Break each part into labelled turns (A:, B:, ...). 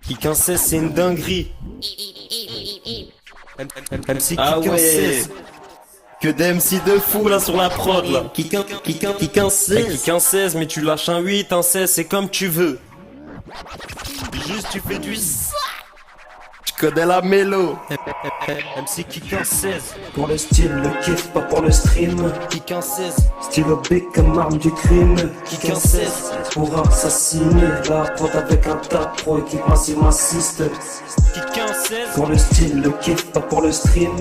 A: Kick 16 c'est une dinguerie. MC Kick
B: Ah ouais.
A: 16. Que des MC de fou là sur la prod là.
B: Kick un 16.
A: Kick un 16 mais tu lâches un 8, un 16 c'est comme tu veux. Juste tu fais du ça. Tu connais la mélo. MC Kick un 16.
C: Pour le style, le kiff, pas pour le stream.
A: Kick un 16.
C: Stylo big comme arme du crime.
A: Kick un 16.
C: Pour assassiner la prod avec un tas pro équipe massive massiste.
A: Kick un 16.
C: Pour le style, le kiff, pas pour le stream.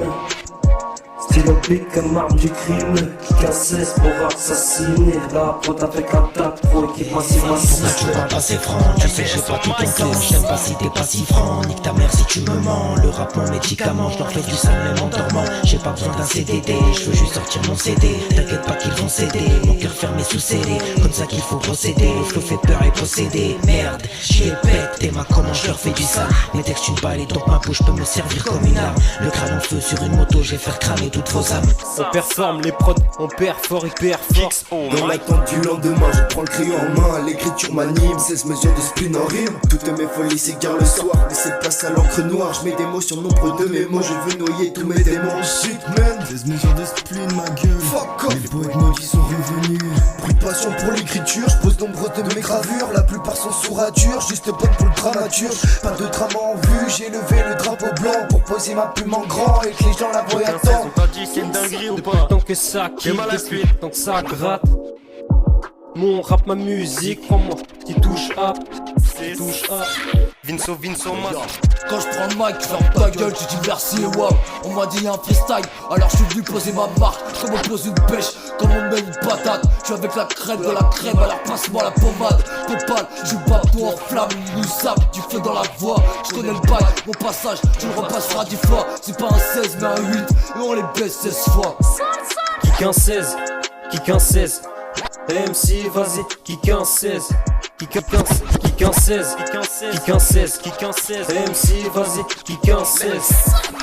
C: Stylo big comme arme du crime. Kick un 16 pour assassiner la prod avec un tas pro équipe massive massiste.
D: Tu vas passer franc, tu sais j'ai pas tout ton clan. J'aime pas si t'es pas si franc, nique ta mère si tu me mens. Le rap mon médicament, je leur fais du sale même en dormant. J'ai pas besoin d'un CDD, je veux juste sortir mon CD. T'inquiète pas qu'ils vont céder, mon cœur fermé sous CD. Comme ça qu'il faut procéder, le flow fait peur et posséder. Merde, j'y ai pète, tes mains comment je leur fais du sale. Mes textes une balle et donc ma bouche peut me servir comme une arme. Le crâne en feu sur une moto, je vais faire cramer toutes vos âmes.
A: On performe les prods, on perd fort et perd fixe.
E: Dans l'attente du lendemain, je prends le crayon en main, l'écriture m'anime, 16 mesures de spleen en rime. Toutes mes folies s'égarent le soir, laissez place à l'encre noire. Je mets des mots sur nombre de mes mots, je veux noyer tous mes démons. Shit man, 16 mesures de spleen ma gueule. Fuck off. Les poètes maudits sont revenus. Plus de passion pour l'écriture, je pose nombre de mes gravures. La plupart sont sous rature, juste bonne pour le dramaturge. Pas de drame en vue, j'ai levé le drapeau blanc pour poser ma plume en grand et que les gens la voient attendre.
A: On t'a dit c'est une dinguerie ou pas? Tant que ça kick, depuis tant que ça gratte. Mon rap, ma musique, crois-moi, qui touche à, Vinso, mas.
F: Quand je prends le mic, ferme ta gueule, tu dis merci et wow. On m'a dit y'a un freestyle, alors je suis venu poser ma marque. Comme on pose une pêche, comme on met une patate. Je suis avec la crème de la crème, alors passe-moi la pommade. Copal, je suis pas tout en flamme, nous sable, du feu dans la voix. Je connais le bail, mon passage, tu le repasseras 10 fois. C'est pas un 16 mais un 8, et on les baisse 16 fois.
A: Kick un 16, kick un 16. MC, vas-y, kick un 16. Kick un 16, kick un 16, kick un 16, kick un 16. MC, vas-y, kick un 16.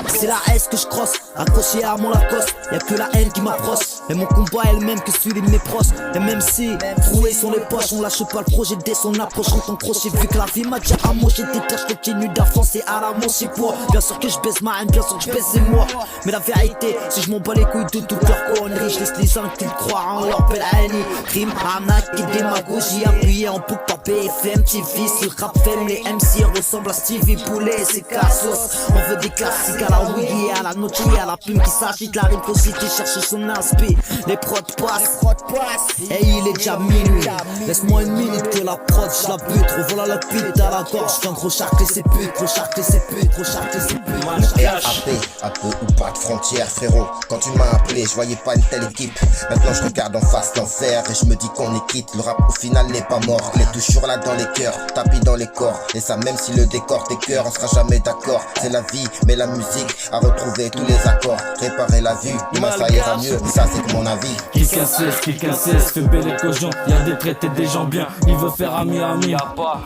G: C'est la S que je crosse, accroché à mon Lacoste. Y'a que la haine qui m'approche, et mon combat est le même que celui de mes proches. Et même si troués sont les poches, on lâche pas le projet dès son approche. Rentre en crochet, vu que la vie m'a déjà amoché. Des tâches continuent d'avancer à la manche pour. Bien sûr que je baisse ma haine, bien sûr que je baisse c'est moi. Mais la vérité, si je m'en bats les couilles de toutes leurs conneries, je laisse les gens qui croient en leur belle haine. Crime, arnaque et démagogie, appuyé en boucle par BFM TV. Sur rap femme, les MC ressemblent à Stevie Boulet, c'est Cassos. On veut des classiques à la Wiggy, à la Nochi, à la plume qui s'agite, la rime qui cherche son inspi. Les prods passent, et il est déjà minuit. Laisse-moi une minute que la prod, je la bute. Revoilà la pute à la gorge, j'suis un gros charclé, c'est pute, gros charclé, c'est pute, gros charclé, c'est pute.
H: RAP, un peu ou pas de frontières, frérot. Quand tu m'as appelé, je voyais pas une telle équipe. Maintenant je regarde en face l'enfer et je me dis qu'on est quitte. Le rap au final n'est pas mort, il est toujours là dans les cœurs, tapis dans les corps. Et ça même si le décor tes cœurs, on sera jamais d'accord. C'est la vie, mais la musique a retrouvé tous les accords. Réparer la vue, demain ça ira mieux, ça c'est mon avis.
F: Kick un 16, fais belle et cogent. Y'a des traités des gens bien, il veut faire ami.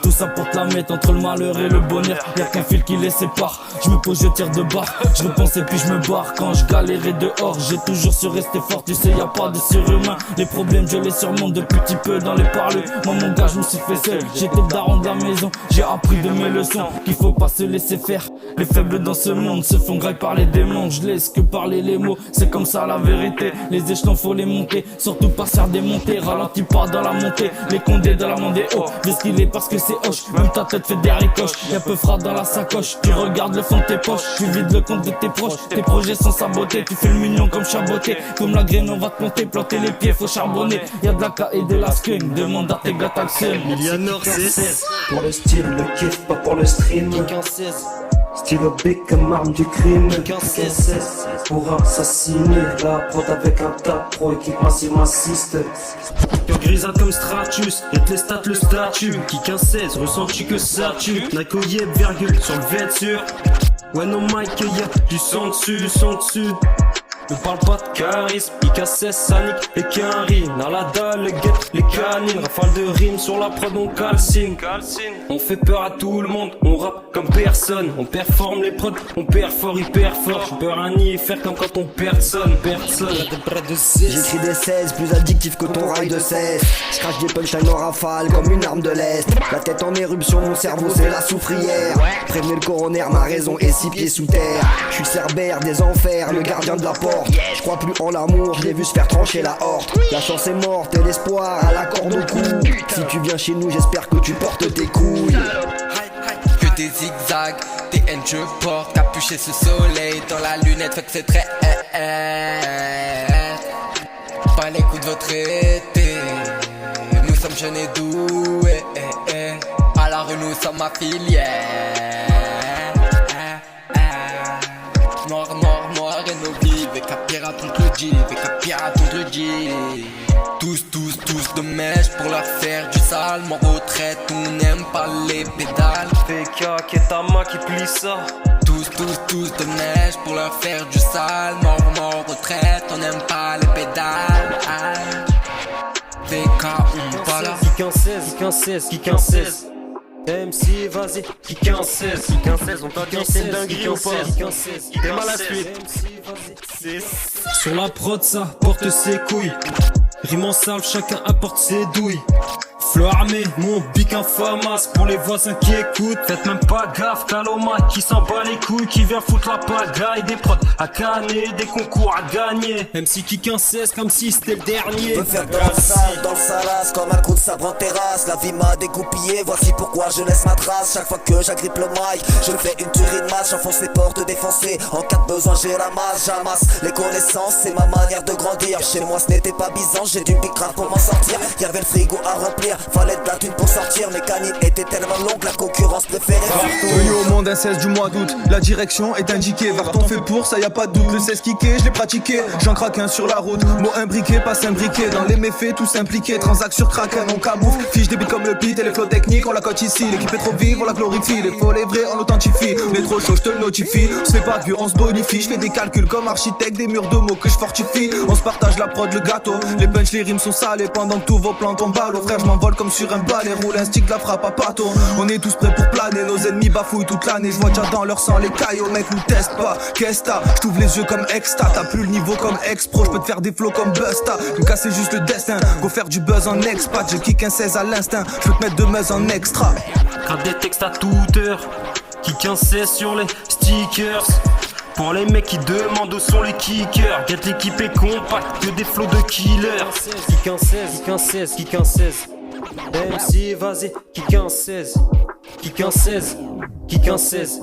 F: Tout ça pour te la mettre entre le malheur et le bonheur. Y'a qu'un fil qui les sépare. Je me pose, je tire de barre. Je repense et puis je me barre. Quand je galérais dehors, j'ai toujours su rester fort. Tu sais, y'a pas de surhumain. Les problèmes, je les surmonte depuis petit peu dans les parlers. Moi, mon gars, je me suis fait seul. J'étais le daron de la maison. J'ai appris de mes leçons qu'il faut pas se laisser faire. Les faibles dans ce monde se font grec par les démons. Je laisse que parler les mots. C'est comme ça la vérité. Les échelons, faut les monter. Surtout pas se faire démonter. Ralentis pas dans la montée. Les condés dans la mandée haut. Dis ce qu'il est parce que c'est hoche. Même ta tête fait des ricoches. Y'a peu frappe dans la sacoche. Tu regardes le fond de tes poches. Tu vides le compte de tes proches. Tes projets sont sabotés. Tu fais le mignon comme chaboté. Comme la graine, on va te planter. Planter les pieds, faut charbonner. Y'a de la K et de la skunk. Demande à tes gars taxés.
A: Millianor, c'est 16.
C: Pour le style, le kiff, pas pour le stream.
A: Kick un 16.
C: Stylo big comme arme du crime.
A: Kick un 16.
C: Pour assassiner la prod avec un tas pro équipe massive massiste.
A: Cœur grisâtre comme Stratus, et les stats le statut. Kick un 16, ressens-tu que ça tue? Naco yep, virgule, sur le vêture. Ouais non Mike, y'a du sang dessus, du sang dessus. Ne parle pas de charisme, Kika 16, ça nique les quinrines. À la dalle, les guettes, les canines. Rafale de rimes sur la prod, on calcine. On fait peur à tout le monde, on rappe comme personne. On performe les prods, on perd fort, hyper fort. J'ai peur à ni faire comme quand on personne.
G: J'écris des 16 plus addictifs que ton rail de 16. J'crache des punchlines en rafale comme une arme de l'Est. La tête en éruption, mon cerveau c'est la soufrière. Prévenez le coroner, ma raison est 6 pieds sous terre. J'suis le cerbère des enfers, le gardien de la porte. J'crois plus en l'amour, je l'ai vu se faire trancher la horte. La chance est morte et l'espoir à la corde au cou. Si tu viens chez nous, j'espère que tu portes tes couilles.
I: Que des zigzags, des haines je porte. Capuché ce soleil dans la lunette, fait que c'est très pas les coups de votre été. Nous sommes jeunes et doués. À la rue nous sommes affiliés. Noir, noir, noir et nos vies. Veka pirate contre le G, Veka pirate contre le G. Tous de mèche pour leur faire du sale. Mon retraite, on n'aime pas les pédales.
A: Veka, Ketama qui plie ça.
I: Tous de mèche pour leur faire du sale. Mort, retraite, on n'aime pas les pédales. VK, on va là.
A: Qui 16. MC, vas-y, qui 16. On t'a dit c'est une dinguerie ou pas? T'es mal à suite. Sur la prod, ça porte ses couilles. Rime en salve, chacun apporte ses douilles. Fleur armée, mon bic infamas pour les voisins qui écoutent. Faites même pas gaffe, Kaloma qui s'en bat les couilles, qui vient foutre la pagaille. Des prods à canner, des concours à gagner. MC qui 15-16 comme si c'était le dernier.
G: Je veux faire dans le salace, comme un coup de sabre en terrasse. La vie m'a dégoupillé, voici pourquoi je laisse ma trace. Chaque fois que j'agrippe le mic, je fais une tuerie de masse. J'enfonce les portes défoncées, en cas de besoin j'ai la masse. J'amasse les connaissances, c'est ma manière de grandir. Chez moi ce n'était pas Byzance, j'ai du big rap pour m'en sortir. Y'avait le frigo à remplir, fallait de la thune pour sortir. Mes canines étaient tellement longues, la concurrence préférait.
J: Venu au monde un 16 du mois d'août, la direction est indiquée. Varton fait pour, ça y a pas de doute. Le 16 kické, je l'ai pratiqué, j'en craque un sur la route. Mot imbriqué, pas s'imbriquer. Dans les méfaits, tous impliqués. Transac sur Kraken, on camoufle. Fiche des beats comme le pit et les flots techniques, on la cote ici. L'équipe est trop vive, on la glorifie. Les faux, les vrais, on l'authentifie. Les trop chaud, je te le notifie. On se fait pas de vue, on se bonifie. Je fais des calculs comme architecte, des murs de mots que je fortifie. On se partage la prod, le gâteau. Les punch, les rimes sont salés pendant que tous vos plans tombent à l'eau. Frère, je m'envole comme sur un balai, roule un stick, la frappe à pâteau. On est tous prêts pour planer, nos ennemis bafouillent toute l'année. Je vois déjà dans leur sang les caillots, mec, nous teste pas. Qu'est-ce t'as? J't'ouvre les yeux comme Exta, t'as plus le niveau comme Ex-Pro. J'peux te faire des flows comme Busta, nous casser juste le destin. Go faire du buzz en expat, je kick un 16 à l'instinct. J'peux te mettre de meuse en extra.
A: Grave des textes à toute heure, qui 15-16 sur les stickers. Pour les mecs qui demandent où sont les kickers. Get l'équipe est compacte, que des flots de killers. Qui 15-16. MC, vas-y, qui 15-16. Qui 15-16.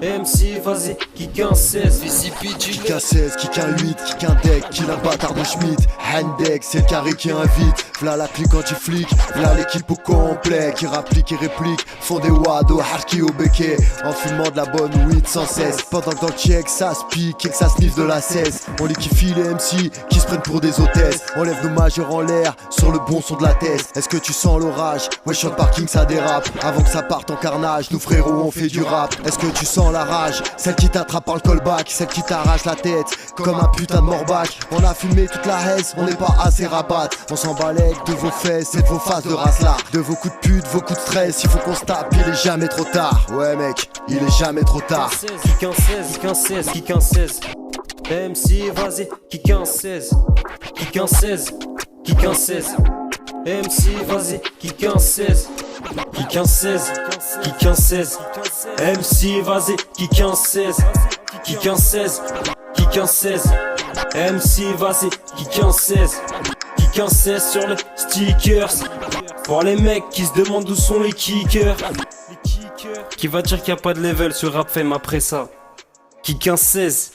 A: MC, vas-y, qui 15-16.
E: Kick un 16, kick un 8, kick un deck, kill un bâtard de Schmitt. Handek, c'est le carré qui invite. V'là la clique anti-flic, v'là l'équipe au complet. Qui rapplique et réplique, font des wads au harki au béquet. En fumant de la bonne weed sans cesse. Pendant que dans le check ça se pique et que ça sniffe de la cesse. On les kiffe les MC qui se prennent pour des hôtesses. On lève nos majeurs en l'air sur le bon son de la tête. Est-ce que tu sens l'orage? Ouais, sur le parking ça dérape. Avant que ça parte en carnage, nous frérots on fait du rap. Est-ce que tu sens la rage? Celle qui t'attrape par le callback, celle qui t'arrache la tête comme un putain de morbac. On a fumé toute la haise, on n'est pas assez rabat. On s'en balèque de vos fesses et de vos faces de race là. De vos coups de pute, vos coups de stress, il faut qu'on se tape, il est jamais trop tard. Ouais mec, il est jamais trop tard.
A: Qui 15-16. MC, vas-y, qui 15-16. MC, vas-y, qui 15-16. MC, vas-y, qui 15-16. MC, vas-y, qui 15-16 sur les stickers. Pour les mecs qui se demandent où sont les kickers. Qui va dire qu'il n'y a pas de level sur Rap Fame après ça? Qui 15-16.